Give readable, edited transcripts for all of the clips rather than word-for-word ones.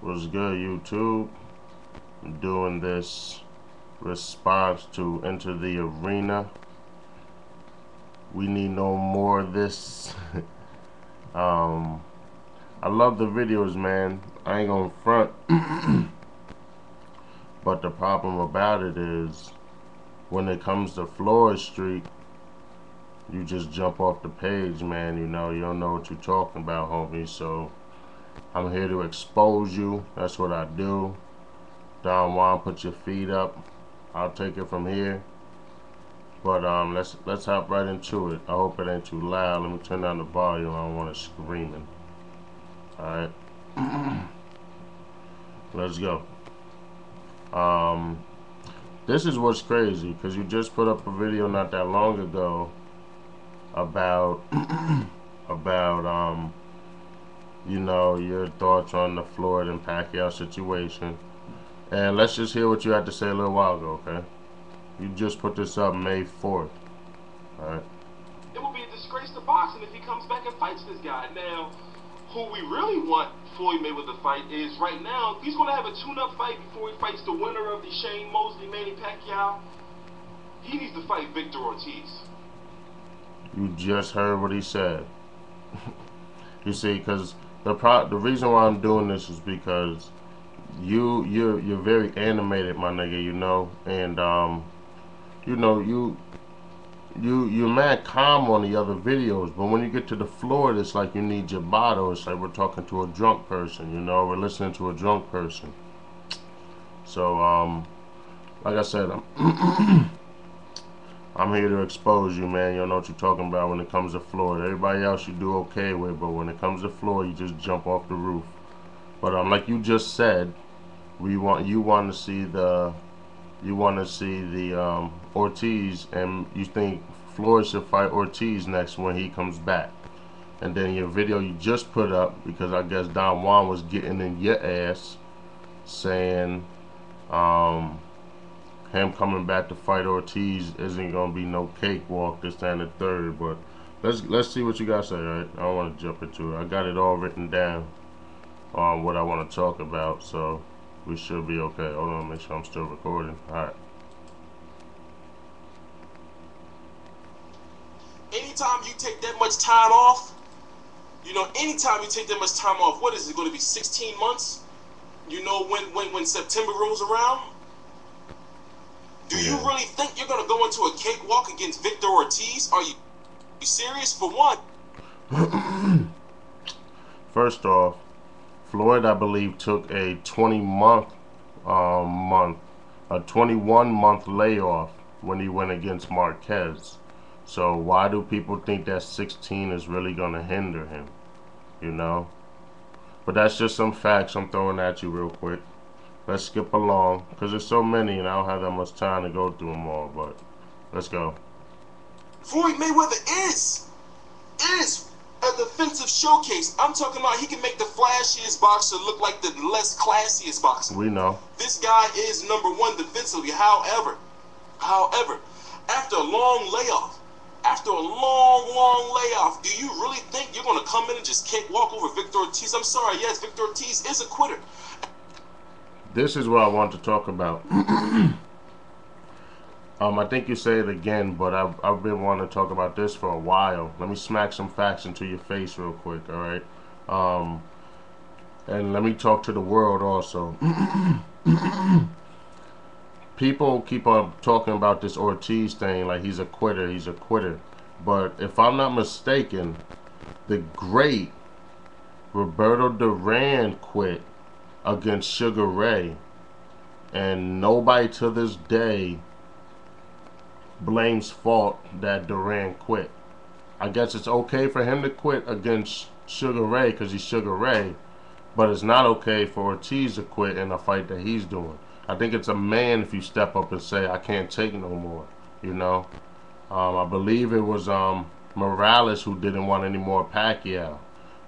What's good, YouTube? I'm doing this response to Enter the Arena. We need no more of this. I love the videos, man. I ain't gonna front. But the problem about it is, when it comes to Floyd Street, you just jump off the page, man. You don't know what you're talking about, homie. So I'm here to expose you. That's what I do. Don Juan, put your feet up. I'll take it from here. But let's hop right into it. I hope it ain't too loud. Let me turn down the volume. I don't want it screaming. All right. Let's go. This is what's crazy, because you just put up a video not that long ago about your thoughts on the Floyd and Pacquiao situation. And let's just hear what you had to say a little while ago, okay? You just put this up May 4th. Alright. It would be a disgrace to boxing if he comes back and fights this guy. Now, who we really want Floyd Mayweather to fight is, right now, he's going to have a tune-up fight before he fights the winner of the Shane Mosley Manny Pacquiao. He needs to fight Victor Ortiz. You just heard what he said. You see, because the reason why I'm doing this is because you're very animated, my nigga, and you're mad calm on the other videos, but when you get to the floor, it's like you need your bottle. It's like we're talking to a drunk person, we're listening to a drunk person. So like I said, I'm here to expose you, man. You don't know what you're talking about when it comes to Floyd. Everybody else you do okay with, but when it comes to Floyd, you just jump off the roof. But like you just said, you want to see the Ortiz, and you think Floyd should fight Ortiz next when he comes back. And then your video you just put up, because I guess Don Juan was getting in your ass, saying him coming back to fight Ortiz isn't gonna be no cakewalk, this, that, and the third. But let's see what you guys say. Right? I don't want to jump into it. I got it all written down on what I want to talk about, so we should be okay. Hold on, make sure I'm still recording. All right. Anytime you take that much time off, anytime you take that much time off, what is it going to be, 16 months? When September rolls around? Do you really think you're going to go into a cakewalk against Victor Ortiz? Are you serious? For one. First off, Floyd, I believe, took a 21-month layoff when he went against Marquez. So why do people think that 16 is really going to hinder him? But that's just some facts I'm throwing at you real quick. Let's skip along, because there's so many and I don't have that much time to go through them all, but let's go. Floyd Mayweather is a defensive showcase. I'm talking about he can make the flashiest boxer look like the less classiest boxer. We know. This guy is #1 defensively. However, after a long layoff, do you really think you're going to come in and just cakewalk over Victor Ortiz? I'm sorry, yes, Victor Ortiz is a quitter. This is what I want to talk about. I think you say it again, but I've been wanting to talk about this for a while. Let me smack some facts into your face real quick, all right? And let me talk to the world also. People keep on talking about this Ortiz thing like he's a quitter. But if I'm not mistaken, the great Roberto Duran quit against Sugar Ray, and nobody to this day blames fault that Duran quit. I guess it's okay for him to quit against Sugar Ray because he's Sugar Ray, but it's not okay for Ortiz to quit in a fight that he's doing. I think it's a man if you step up and say, I can't take no more, I believe it was Morales who didn't want any more Pacquiao,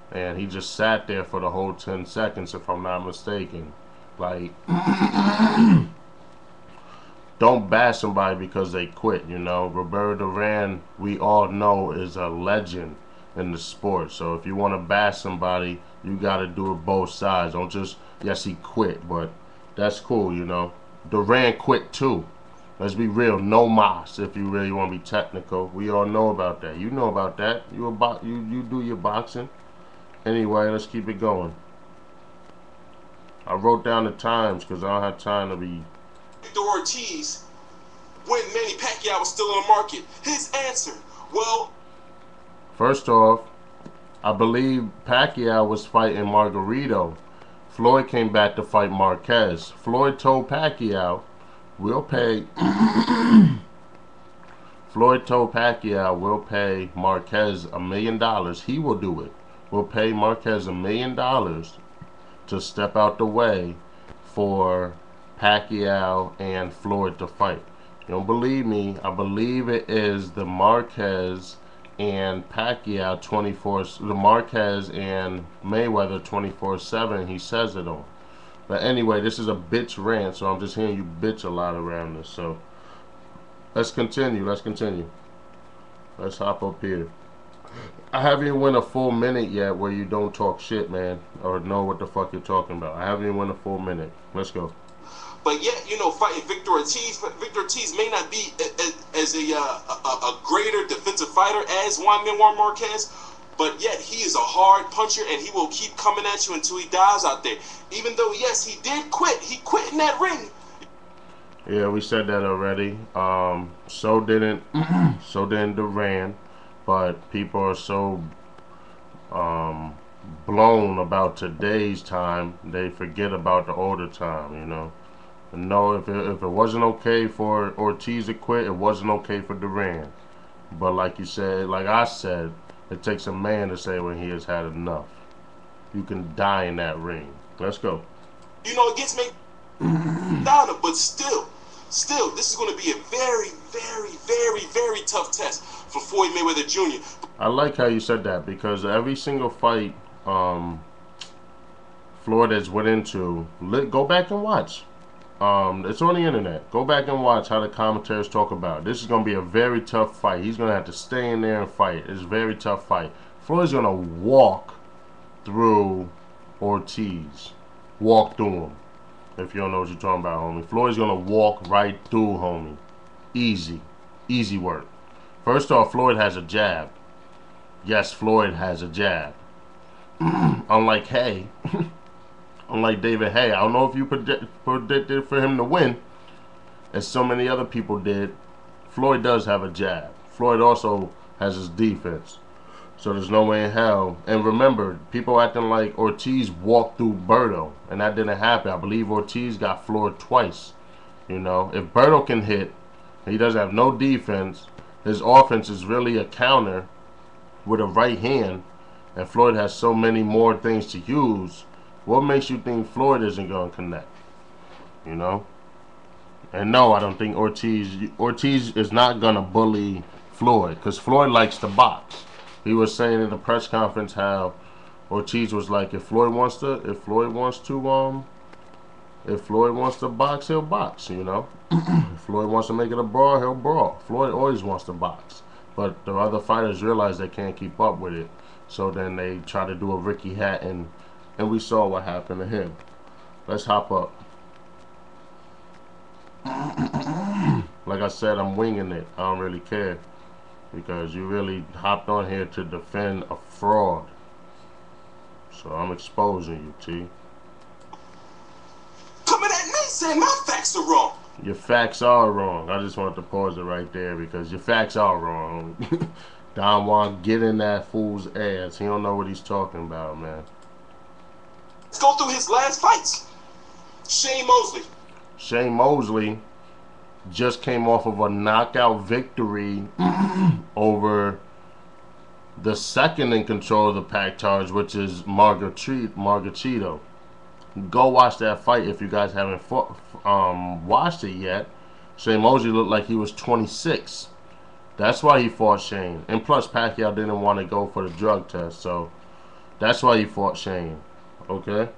and he just sat there for the whole 10 seconds, if I'm not mistaken. Like, don't bash somebody because they quit, Roberto Duran, we all know, is a legend. in the sport. So if you want to bash somebody, you got to do it both sides. Don't just, yes, he quit, but that's cool, you know. Durant quit too. Let's be real, no mas. If you really want to be technical, we all know about that. You know about that. You do your boxing. Anyway, let's keep it going. I wrote down the times because I don't have time to be. Victor Ortiz, when Manny Pacquiao was still in the market. His answer, well, First off, I believe Pacquiao was fighting Margarito. Floyd came back to fight Marquez. Floyd told Pacquiao, we'll pay. Floyd told Pacquiao, we'll pay Marquez $1 million. He will do it. We'll pay Marquez $1 million to step out the way for Pacquiao and Floyd to fight. You don't believe me? I believe it is the Marquez and Pacquiao 24, the Marquez and Mayweather 24/7. He says it on. But anyway, this is a bitch rant, so I'm just hearing you bitch a lot around this. So let's continue. Let's continue. Let's hop up here. I haven't even went a full minute yet where you don't talk shit, man, or know what the fuck you're talking about. I haven't even went a full minute. Let's go. but yet, you know, fighting Victor Ortiz. But Victor Ortiz may not be as a greater defensive fighter as Juan Manuel Marquez, but yet he is a hard puncher, and he will keep coming at you until he dies out there. Even though, yes, he did quit. He quit in that ring. Yeah, we said that already. So didn't Durant. But people are so blown about today's time, they forget about the older time, you know. And no, if it wasn't okay for Ortiz to quit, it wasn't okay for Durant. But like you said, like I said, it takes a man to say when he has had enough. You can die in that ring. Let's go. You know, it gets me down, but still, this is going to be a very, very, very, very tough test for Floyd Mayweather Jr. I like how you said that because every single fight Floyd has went into, go back and watch. It's on the internet. Go back and watch how the commentators talk about it. This is going to be a very tough fight. He's going to have to stay in there and fight. It's a very tough fight. Floyd's going to walk through Ortiz. Walk through him. If you don't know what you're talking about, homie. Floyd's going to walk right through, homie. Easy. Easy work. First off, Floyd has a jab. Yes, Floyd has a jab. Unlike Hay. Unlike David Hay. I don't know if you predicted for him to win, as so many other people did. Floyd does have a jab. Floyd also has his defense. So there's no way in hell. And remember, people acting like Ortiz walked through Berto, and that didn't happen. I believe Ortiz got floored twice. You know, if Berto can hit, he doesn't have no defense. His offense is really a counter with a right hand, and Floyd has so many more things to use. What makes you think Floyd isn't going to connect? You know? And no, I don't think Ortiz is not going to bully Floyd, because Floyd likes to box. He was saying in the press conference how Ortiz was like, if Floyd wants to box, he'll box, you know. If Floyd wants to make it a brawl, he'll brawl. Floyd always wants to box. But the other fighters realize they can't keep up with it. So then they try to do a Ricky Hatton, and we saw what happened to him. Let's hop up. Like I said, I'm winging it. I don't really care. Because you really hopped on here to defend a fraud. So I'm exposing you, T. Coming at me saying my facts are wrong. Your facts are wrong. I just wanted to pause it right there because your facts are wrong. Don Juan, get in that fool's ass. He don't know what he's talking about, man. Let's go through his last fights. Shane Mosley. Shane Mosley just came off of a knockout victory over the second in control of the pack charge, which is Margarito. Go watch that fight if you guys haven't watched it yet. Shane Mosley looked like he was 26. That's why he fought Shane. And plus, Pacquiao didn't want to go for the drug test, so that's why he fought Shane. Okay?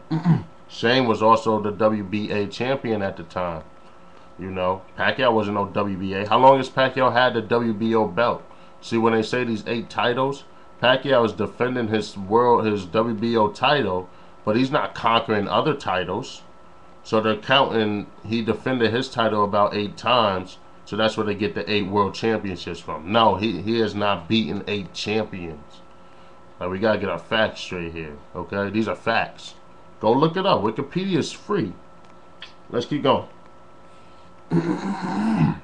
Shane was also the WBA champion at the time. You know, Pacquiao wasn't no WBA. How long has Pacquiao had the WBO belt? See, when they say these 8 titles, Pacquiao is defending his WBO title, but he's not conquering other titles. So they're counting, he defended his title about 8 times, so that's where they get the 8 world championships from. No, he has not beaten 8 champions. Like, we gotta get our facts straight here, okay? These are facts. Go look it up. Wikipedia is free. Let's keep going. Juan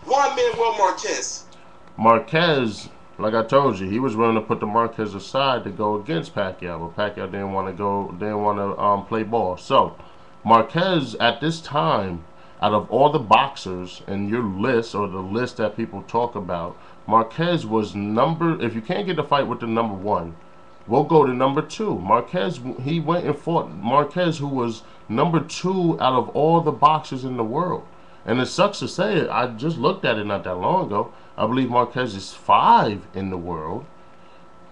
Manuel Marquez. Marquez, like I told you, he was willing to put the Marquez aside to go against Pacquiao, but Pacquiao didn't want to play ball. So Marquez at this time, out of all the boxers in your list or the list that people talk about, Marquez was number. If you can't get the fight with the number 1, we'll go to number 2. Marquez, he went and fought Marquez, who was number 2 out of all the boxers in the world. And it sucks to say it. I just looked at it not that long ago. I believe Marquez is 5 in the world.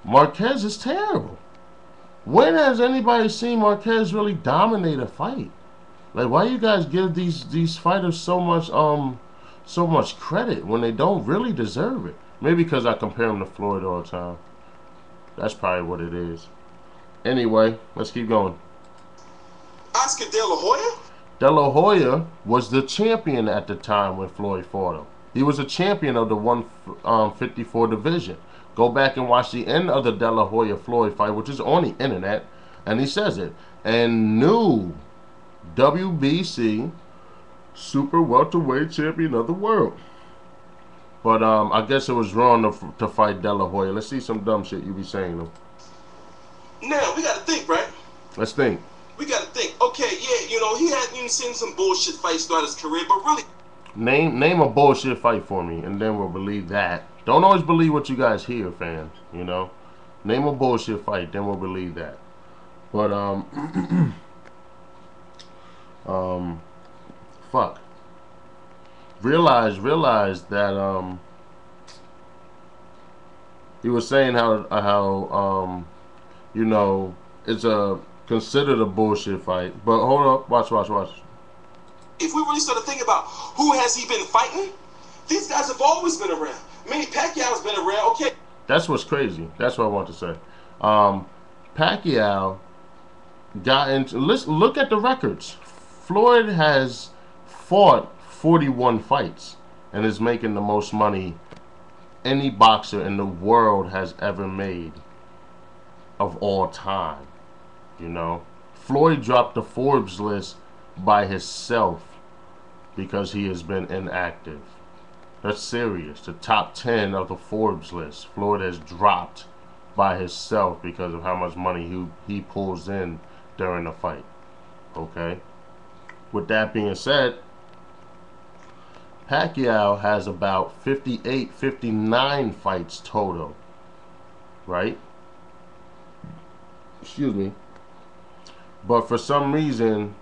Marquez is terrible. When has anybody seen Marquez really dominate a fight? Like, why you guys give these fighters so much credit when they don't really deserve it? Maybe because I compare him to Floyd all the time. That's probably what it is. Anyway, let's keep going. Oscar De La Hoya? De La Hoya was the champion at the time when Floyd fought him. He was a champion of the 154 division. Go back and watch the end of the De La Hoya Floyd fight, which is on the internet, and he says it. And new WBC super welterweight champion of the world. But I guess it was wrong to fight De La Hoya. Let's see some dumb shit you be saying though. Now we gotta think, right? Let's think. We gotta think. Okay, yeah, he had seen some bullshit fights throughout his career, but really, name a bullshit fight for me, and then we'll believe that. Don't always believe what you guys hear, fans. Name a bullshit fight, then we'll believe that. But fuck. Realize that he was saying how it's considered a bullshit fight. But hold up, watch. if we really start to think about who has he been fighting, these guys have always been around. Manny Pacquiao's been around, okay. That's what's crazy. That's what I want to say. Pacquiao got into. Let's look at the records. Floyd has fought 41 fights and is making the most money any boxer in the world has ever made of all time. Floyd dropped the Forbes list by himself because he has been inactive. That's serious. The top 10 of the Forbes list, Floyd has dropped by himself because of how much money he pulls in during the fight. Okay? With that being said, Pacquiao has about 58, 59 fights total. Right? Excuse me. But for some reason,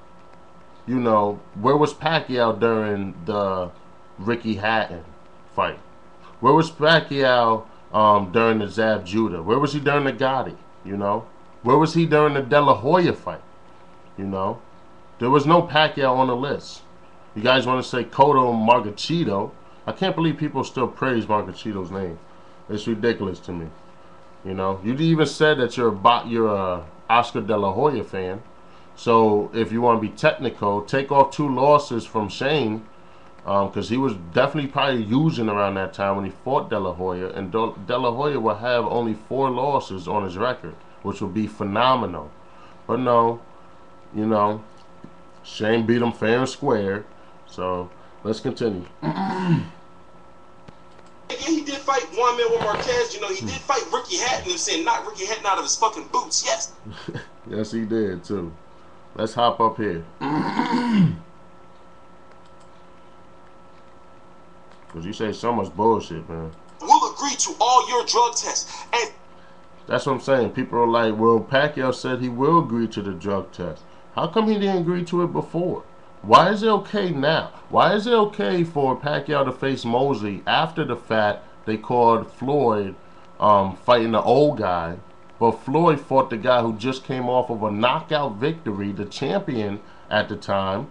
where was Pacquiao during the Ricky Hatton fight? Where was Pacquiao during the Zab Judah? Where was he during the Gotti? Where was he during the De La Hoya fight? There was no Pacquiao on the list. You guys want to say Cotto Margachito? I can't believe people still praise Margachito's name. It's ridiculous to me. You even said that you're a Oscar De La Hoya fan. So if you want to be technical, take off 2 losses from Shane, because he was definitely probably using around that time when he fought De La Hoya, and De La Hoya will have only 4 losses on his record, which would be phenomenal. But no, Shane beat him fair and square. So let's continue. Yeah, he did fight Juan Manuel Marquez. He did fight Ricky Hatton and saying knock Ricky Hatton out of his fucking boots. Yes. Yes, he did too. Let's hop up here. Because you say so much bullshit, man. We'll agree to all your drug tests. And that's what I'm saying. People are like, well, Pacquiao said he will agree to the drug test. How come he didn't agree to it before? Why is it okay now? Why is it okay for Pacquiao to face Mosley after the fact they called Floyd fighting the old guy? But Floyd fought the guy who just came off of a knockout victory, the champion at the time,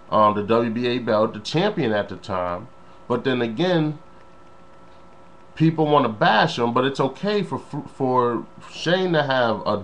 the WBA belt, the champion at the time. But then again, people want to bash him, but it's okay for Shane to have a